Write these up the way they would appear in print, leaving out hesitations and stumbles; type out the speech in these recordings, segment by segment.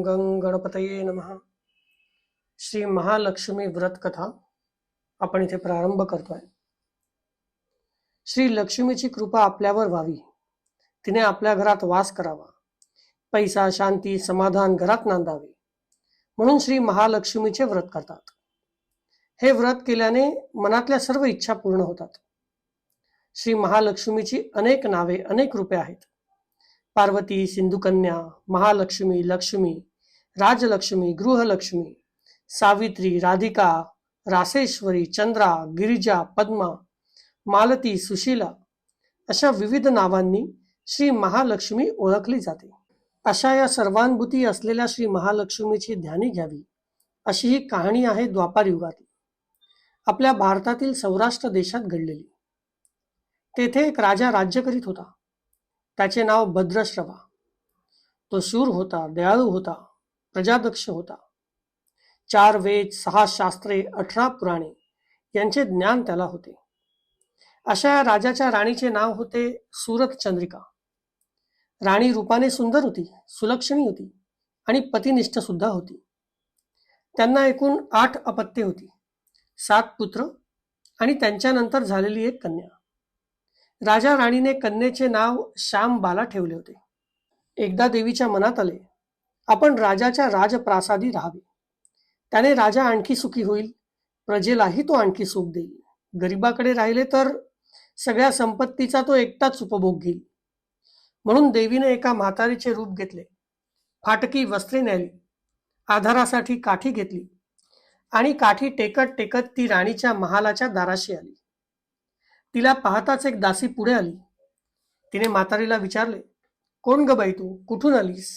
गं गणपतये नमः. श्री महालक्ष्मी व्रत कथा आपण इथे प्रारंभ करतोय. श्री लक्ष्मीची कृपा आपल्यावर व्हावी, तिने आपल्या घरात वास करावा, पैसा शांती समाधान घरात नांदावे म्हणून श्री महालक्ष्मीचे व्रत करतात. हे व्रत केल्याने मनातल्या सर्व इच्छा पूर्ण होतात. श्री महालक्ष्मीची अनेक नावे अनेक रूपे आहेत. पार्वती, सिंधुकन्या, महालक्ष्मी, लक्ष्मी, राजलक्ष्मी, गृहलक्ष्मी, सावित्री, राधिका, रासेश्वरी, चंद्रा, गिरिजा, पद्मा, मालती, सुशीला अशा विविध नावांनी श्री महालक्ष्मी ओळखली जाते. अशा या सर्वानुभूती असलेल्या श्री महालक्ष्मीची ध्यानी घ्यावी अशी ही कहाणी आहे द्वापार युगातली, आपल्या भारतातील सौराष्ट्र देशात घडलेली. तेथे एक राजा राज्य करीत होता. त्याचे नाव भद्रश्रवा. तो शूर होता, दयाळू होता, प्रजादक्ष होता. 4 वेद, 6 शास्त्रे, 18 पुराणे यांचे ज्ञान त्याला होते. अशा या राजाच्या राणीचे नाव होते सूरत चंद्रिका. राणी रूपाने सुंदर होती, सुलक्षणी होती आणि पतिनिष्ठ सुद्धा होती. त्यांना एकूण 8 अपत्ये होती, 7 पुत्र आणि त्यांच्यानंतर झालेली एक कन्या. राजा राणीने कन्येचे नाव श्यामबाला ठेवले होते. एकदा देवीच्या मनात आले, आपण राजाच्या राजप्रासादी राहावे. त्याने राजा आणखी सुखी होईल, प्रजेलाही तो आणखी सुख देईल. गरिबाकडे राहिले तर सगळ्या संपत्तीचा तो एकटाच उपभोग घेईल. म्हणून देवीने एका म्हातारीचे रूप घेतले, फाटकी वस्त्रे न्याली, आधारासाठी काठी घेतली आणि काठी टेकत टेकत ती राणीच्या महालाच्या दाराशी आली. तिला पाहताच एक दासी पुढे आली. तिने म्हातारीला विचारले, कोण ग बाई तू, कुठून आलीस,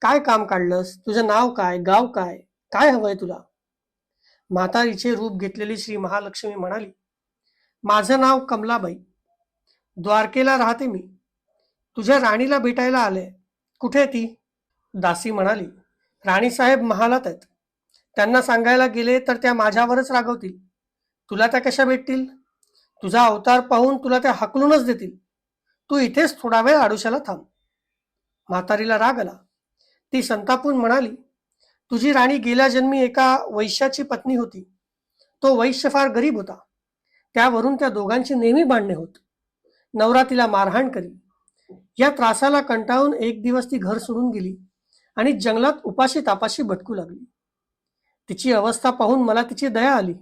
काय काम काढलंस, तुझं नाव काय, गाव काय, काय हवंय तुला? म्हातारीचे रूप घेतलेली श्री महालक्ष्मी म्हणाली, माझं नाव कमलाबाई, द्वारकेला राहते मी. तुझ्या राणीला भेटायला आले. कुठे ती? दासी म्हणाली, राणीसाहेब महालात आहेत. त्यांना सांगायला गेले तर त्या माझ्यावरच रागवतील. तुला त्या कशा भेटतील? तुझा अवतार पाहून तुला त्या हाकलूनच देतील. तू इथेच थोडा वेळ आडुशाला थांब. म्हातारीला राग आला. ती संतापून म्हणाली, तुझी राणी गेल्या जन्मी एका वैश्याची पत्नी होती. तो वैश्य फार गरीब होता. त्यावरून त्या दोघांची नेहमी भांडणे होत. नवरा तिला मारहाण करी. या त्रासाला कंटाळून एक दिवस ती घर सोडून गेली आणि जंगलात उपाशी तापाशी भटकू लागली. तिची अवस्था पाहून मला तिची दया आली.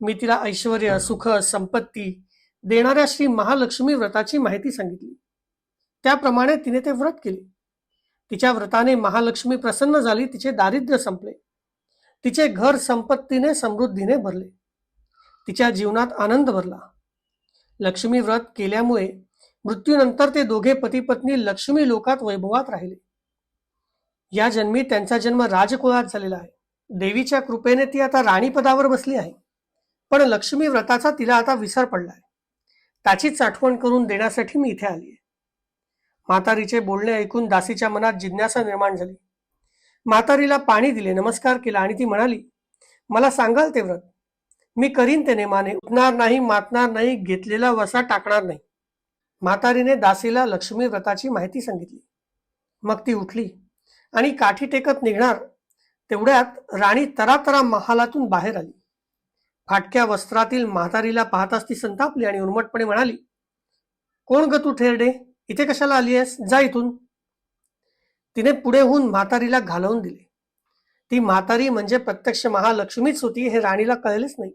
मी तिला ऐश्वर्य, सुख, संपत्ती देणाऱ्या श्री महालक्ष्मी व्रताची माहिती सांगितली. त्याप्रमाणे तिने ते व्रत केले. तिच्या व्रताने महालक्ष्मी प्रसन्न झाली. तिचे दारिद्र्य संपले. तिचे घर संपत्तीने समृद्धीने भरले. तिच्या जीवनात आनंद भरला. लक्ष्मी व्रत केल्यामुळे मृत्यूनंतर ते दोघे पती पत्नी लक्ष्मी लोकात वैभवात राहिले. या जन्मी त्यांचा जन्म राजकुळात झालेला आहे. देवीच्या कृपेने ती आता राणीपदावर बसली आहे. पण लक्ष्मी व्रताचा तिला आता विसर पडलाय. त्याचीच आठवण करून देण्यासाठी मी इथे आली. म्हातारीचे बोलणे ऐकून दासीच्या मनात जिज्ञासा निर्माण झाली. म्हातारीला पाणी दिले, नमस्कार केला आणि ती म्हणाली, मला सांगाल ते व्रत, मी करीन ते नेमाने, उठणार नाही, मातणार नाही, घेतलेला वसा टाकणार नाही. म्हातारीने दासीला लक्ष्मी व्रताची माहिती सांगितली. मग ती उठली आणि काठी टेकत निघणार तेवढ्यात राणी तरातरा महालातून बाहेर आली. फाटक्या वस्त्रातील म्हातारीला पाहताच ती संतापली आणि उर्मटपणे म्हणाली, कोण ग तू ठेरडे, इथे कशाला आली आहेस, जा इथून. तिने पुढे होऊन म्हातारीला घालवून दिले. ती म्हातारी म्हणजे प्रत्यक्ष महालक्ष्मीच होती हे राणीला कळलेच नाही.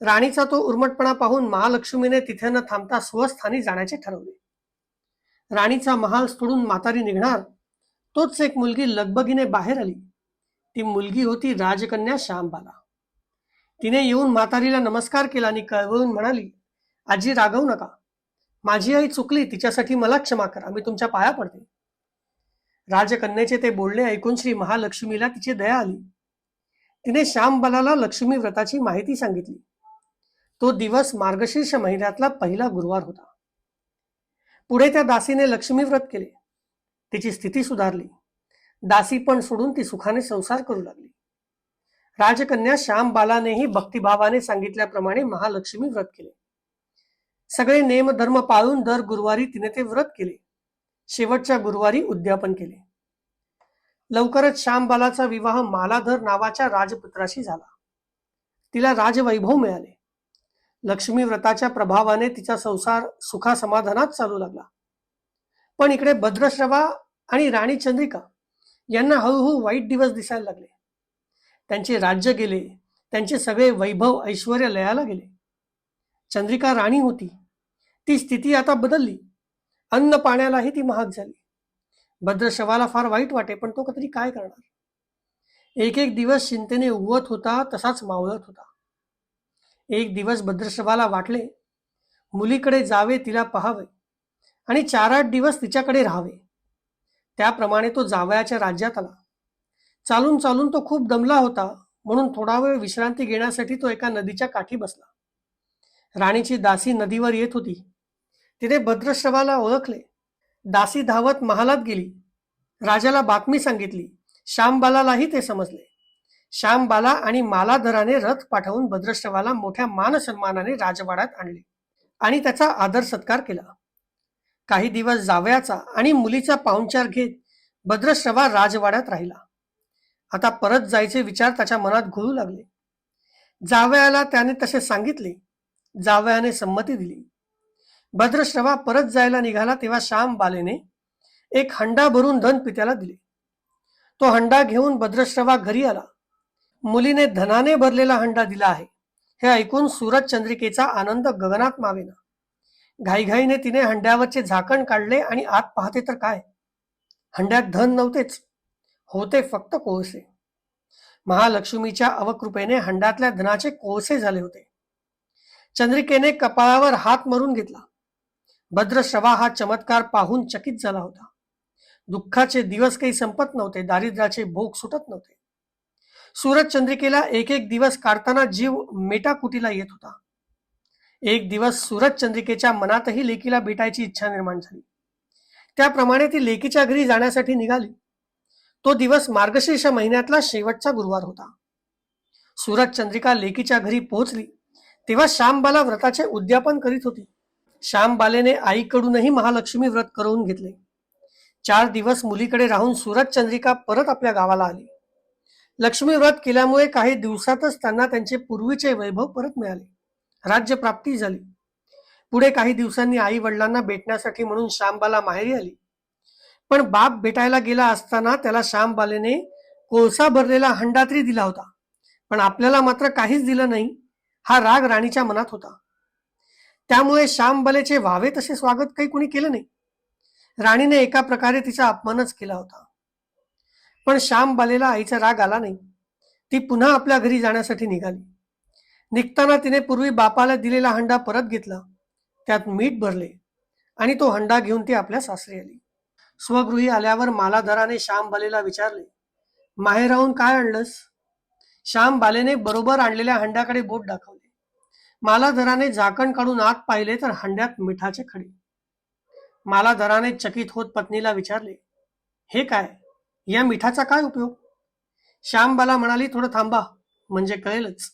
राणीचा तो उर्मटपणा पाहून महालक्ष्मीने तिथे न थांबता स्वस्थानी जाण्याचे ठरवले. राणीचा महाल सोडून म्हातारी निघणार तोच एक मुलगी लगबगीने बाहेर आली. ती मुलगी होती राजकन्या श्यामबाला. तिने येऊन म्हातारीला नमस्कार केला आणि कळवळून म्हणाली, आजी रागवू नका, माझी आई चुकली, तिच्यासाठी मला क्षमा करा, मी तुमच्या पाया पडते. राजकन्याचे ते बोलणे ऐकून श्री महालक्ष्मीला तिची दया आली. तिने श्यामबालाला लक्ष्मी व्रताची माहिती सांगितली. तो दिवस मार्गशीर्ष महिन्यातला पहिला गुरुवार होता. पुढे त्या दासीने लक्ष्मी व्रत केले. तिची स्थिती सुधारली. दासी पण सोडून ती सुखाने संसार करू लागली. राजकन्या श्यामबालानेही भक्तिभावाने सांगितल्याप्रमाणे महालक्ष्मी व्रत केले. सगळे नेम धर्म पाळून दर गुरुवारी तिने ते व्रत केले. शेवटच्या गुरुवारी उद्यापन केले. लवकरच श्यामबालाचा विवाह मालाधर नावाच्या राजपुत्राशी झाला. तिला राजवैभव मिळाले. लक्ष्मी व्रताच्या प्रभावाने तिचा संसार सुखासमाधानात चालू लागला. पण इकडे भद्रश्रवा आणि राणी चंद्रिका यांना हळूहळू वाईट दिवस दिसायला लागले. त्यांचे राज्य गेले, त्यांचे सगळे वैभव ऐश्वर्य लयाला गेले. चंद्रिका राणी होती, ती स्थिती आता बदलली. अन्न पाण्यालाही ती महाग झाली. भद्रश्रवाला फार वाईट वाटे, पण तो तरी काय करणार. एक एक दिवस चिंतेने उगवत होता, तसाच मावळत होता. एक दिवस भद्रश्रवाला वाटले मुलीकडे जावे, तिला पहावे आणि 4-8 दिवस तिच्याकडे राहावे. त्याप्रमाणे तो जावयाच्या राज्यात आला. चालून चालून तो खूप दमला होता, म्हणून थोडा वेळ विश्रांती घेण्यासाठी तो एका नदीच्या काठी बसला. राणीची दासी नदीवर येत होती. तिने भद्रश्रवाला ओळखले. दासी धावत महालात गेली. राजाला बातमी सांगितली. श्यामबालालाही ते समजले. श्यामबाला आणि मालाधराने रथ पाठवून भद्रश्रवाला मोठ्या मान सन्मानाने राजवाड्यात आणले आणि त्याचा आदर सत्कार केला. काही दिवस जावयाचा आणि मुलीचा पाहुणचार घेत भद्रश्रवा राजवाड्यात राहिला. आता परत जायचे विचार त्याच्या मनात घोळू लागले. जावयाला त्याने तसे सांगितले. जावयाने संमती दिली. भद्रश्रवा परत जायला निघाला तेव्हा श्यामबालेने एक हंडा भरून धन पित्याला दिले. तो हंडा घेऊन भद्रश्रवा घरी आला. मुलीने धनाने भरलेला हंडा दिला आहे हे ऐकून सूरज चंद्रिकेचा आनंद गगनात मावेना. घाईघाईने तिने हंड्यावरचे झाकण काढले आणि आत पाहते तर काय, हंड्यात धन नव्हतेच, होते फक्त कोळसे. महालक्ष्मीच्या अवकृपेने हंड्यातल्या धनाचे कोळसे झाले होते. चंद्रिकेने कपाळावर हात मारून घेतला. भद्रश्रवा हा चमत्कार पाहून चकित झाला होता. दुःखाचे दिवस काही संपत नव्हते, दारिद्र्याचे भोग सुटत नव्हते. सूरज चंद्रिकेला एक एक दिवस काढताना जीव मेटाकुटीला येत होता. एक दिवस सूरज चंद्रिकेच्या मनातही लेकीला भेटायची इच्छा निर्माण झाली. त्याप्रमाणे ती लेकीच्या घरी जाण्यासाठी निघाली. तो दिवस मार्गशीर्ष महिन्यातला शेवटचा गुरुवार होता. सूरज चंद्रिका लेकीच्या घरी पोहोचली तेव्हा श्यामबाला व्रताचे उद्यापन करीत होती. श्यामबालेने आईकडूनही महालक्ष्मी व्रत करवून घेतले. 4 दिवस मुलीकडे राहून सूरज चंद्रिका परत आपल्या गावाला आली. लक्ष्मी व्रत केल्यामुळे काही दिवसातच त्यांना त्यांचे पूर्वीचे वैभव परत मिळाले. राज्य प्राप्ती झाली. पुढे काही दिवसांनी आई वडिलांना भेटण्यासाठी म्हणून श्यामबाला माहेरी आली. पण बाप भेटायला गेला असताना त्याला श्यामबालेने कोळसा भरलेला हंडा तरी दिला होता, पण आपल्याला मात्र काहीच दिलं नाही. हा राग राणीच्या मनात होता. त्यामुळे श्यामबालेचे व्हावे तसे स्वागत काही कुणी केलं नाही. राणीने एका प्रकारे तिचा अपमानच केला होता. पण श्यामबालेला आईचा राग आला नाही. ती पुन्हा आपल्या घरी जाण्यासाठी निघाली. निघताना तिने पूर्वी बापाला दिलेला हंडा परत घेतला, त्यात मीठ भरले आणि तो हंडा घेऊन ती आपल्या सासरी आली. स्वगृही आल्यावर मालाधराने श्यामबालेला विचारले, माहेराहून काय आणलंस? श्यामबालेने बरोबर आणलेल्या हंड्याकडे बोट दाखवले. मालाधराने झाकण काढून आत पाहिले तर हंड्यात मिठाचे खडे. मालाधराने चकित होत पत्नीला विचारले, हे काय, या मिठाचा काय उपयोग? श्यामबाला म्हणाली, थोडं थांबा म्हणजे कळेलच.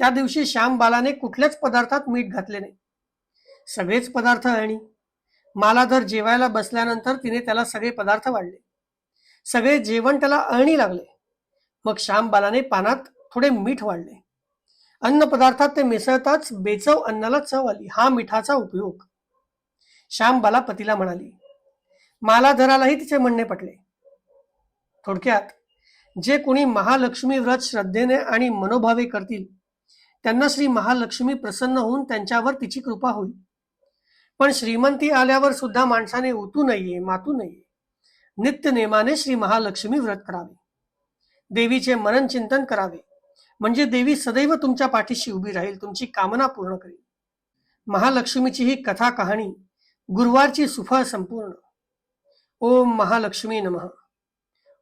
त्या दिवशी श्यामबालाने कुठल्याच पदार्थात मीठ घातले नाही. सगळेच पदार्थ अळणी. मालाधर जेवायला बसल्यानंतर तिने त्याला सगळे पदार्थ वाढले. सगळे जेवण त्याला अळणी लागले. मग श्यामबालाने पानात थोडे मीठ वाढले. अन्न पदार्थात ते मिसळताच बेचव अन्नाला चव आली. हा मिठाचा उपयोग. श्यामबाला पतीला म्हणाली. मालाधरालाही तिचे म्हणणे पटले. थोडक्यात, जे कोणी महालक्ष्मी व्रत श्रद्धेने आणि मनोभावे करतील त्यांना श्री महालक्ष्मी प्रसन्न होऊन त्यांच्यावर तिची कृपा होईल. पण श्रीमंती आल्यावर सुद्धा माणसाने उतू नये, मातू नये. नित्य नेमाने श्री महालक्ष्मी व्रत करावे. देवीचे मनन चिंतन करावे, म्हणजे देवी सदैव तुमच्या पाठीशी उभी राहील, तुमची कामना पूर्ण करेल. महालक्ष्मीची ही कथा कहाणी गुरुवारची सुफळ संपूर्ण. ओम महालक्ष्मी नमः.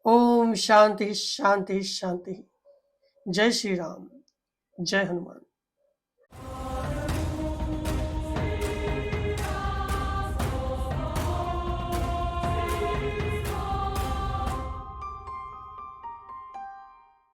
ओम शांती शांती शांती. जय श्रीराम. जय हनुमान.